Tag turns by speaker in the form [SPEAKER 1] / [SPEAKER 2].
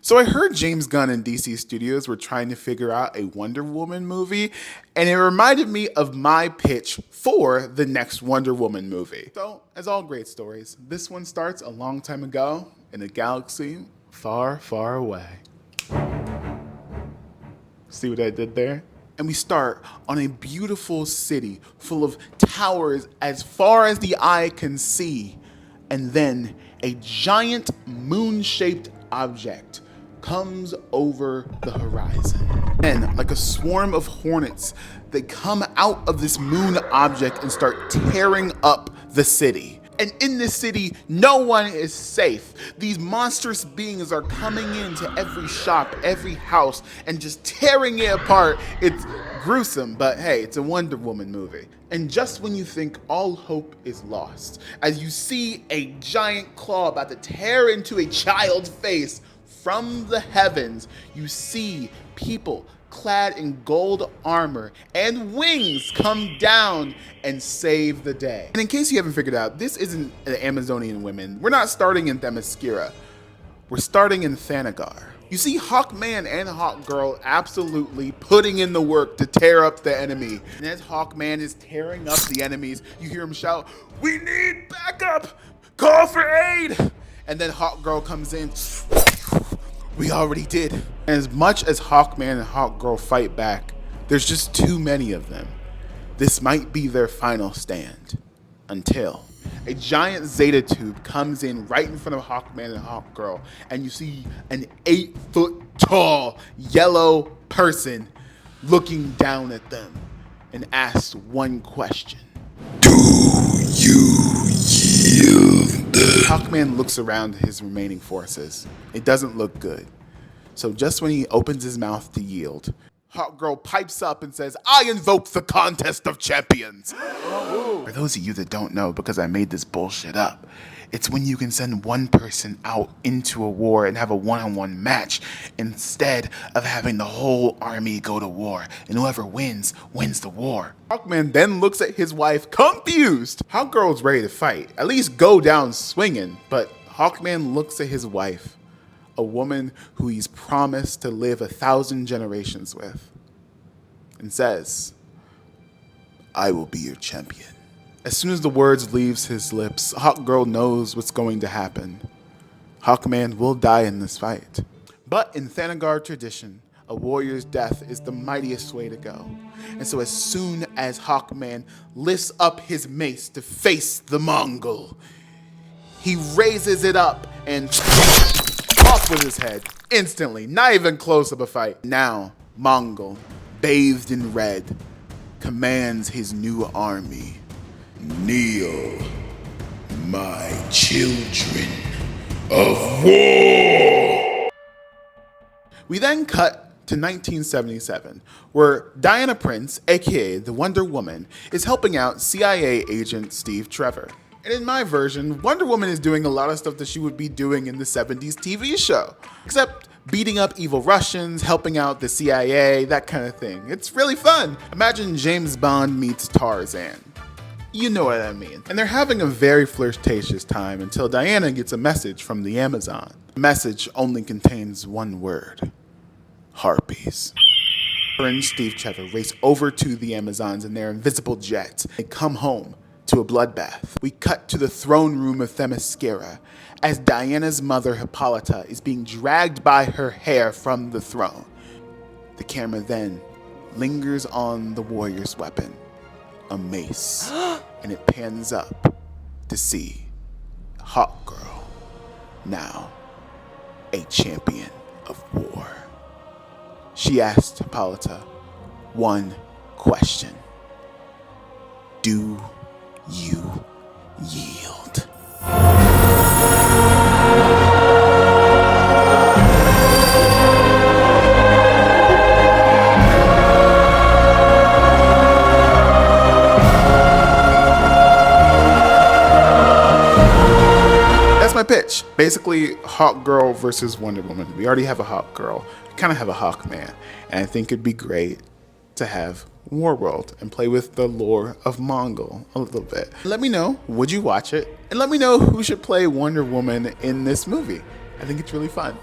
[SPEAKER 1] So I heard James Gunn and DC Studios were trying to figure out a Wonder Woman movie, and it reminded me of my pitch for the next Wonder Woman movie. So, as all great stories, this one starts a long time ago in a galaxy far, far away. See what I did there? And we start on a beautiful city full of towers as far as the eye can see. And then a giant moon-shaped object comes over the horizon. And like a swarm of hornets, they come out of this moon object and start tearing up the city. And in this city, no one is safe. These monstrous beings are coming into every shop, every house, and just tearing it apart. It's gruesome, but hey, it's a Wonder Woman movie. And just when you think all hope is lost, as you see a giant claw about to tear into a child's face from the heavens, you see people clad in gold armor and wings come down and save the day. And in case you haven't figured out, this isn't the Amazonian women. We're not starting in Themyscira. We're starting in Thanagar. You see Hawkman and Hawkgirl absolutely putting in the work to tear up the enemy. And as Hawkman is tearing up the enemies, you hear him shout, "We need backup! Call for aid!" And then Hawkgirl comes in. We already did. And as much as Hawkman and Hawkgirl fight back, there's just too many of them. This might be their final stand. Until a giant Zeta tube comes in right in front of Hawkman and Hawkgirl, and you see an 8-foot tall yellow person looking down at them and asks one question. Do you yield? Hawkman looks around his remaining forces. It doesn't look good. So just when he opens his mouth to yield, Hawkgirl pipes up and says, "I invoke the contest of champions." For those of you that don't know, because I made this bullshit up, it's when you can send one person out into a war and have a one-on-one match instead of having the whole army go to war. And whoever wins, wins the war. Hawkman then looks at his wife, confused. Hawkgirl's ready to fight, at least go down swinging. But Hawkman looks at his wife, a woman who he's promised to live 1,000 generations with, and says, "I will be your champion." As soon as the words leaves his lips, Hawkgirl knows what's going to happen. Hawkman will die in this fight. But in Thanagar tradition, a warrior's death is the mightiest way to go. And so as soon as Hawkman lifts up his mace to face the Mongol, he raises it up and off with his head. Instantly, not even close of a fight. Now, Mongol, bathed in red, commands his new army. "Kneel, my children of war." We then cut to 1977, where Diana Prince, aka the Wonder Woman, is helping out CIA agent Steve Trevor. And in my version, Wonder Woman is doing a lot of stuff that she would be doing in the 70s TV show, except beating up evil Russians, helping out the CIA, that kind of thing. It's really fun. Imagine James Bond meets Tarzan. You know what I mean. And they're having a very flirtatious time until Diana gets a message from the Amazon. The message only contains one word: harpies. Her and Steve Trevor race over to the Amazons in their invisible jet. They come home to a bloodbath. We cut to the throne room of Themyscira as Diana's mother, Hippolyta, is being dragged by her hair from the throne. The camera then lingers on the warrior's weapon, a mace, and it pans up to see Hawkgirl, now a champion of war. She asked Hippolyta one question: do you yield? That's my pitch. Basically, Hawkgirl versus Wonder Woman. We already have a Hawkgirl. We kind of have a Hawkman. And I think it'd be great to have Warworld and play with the lore of Mongol a little bit. Let me know, would you watch it? And let me know who should play Wonder Woman in this movie. I think it's really fun.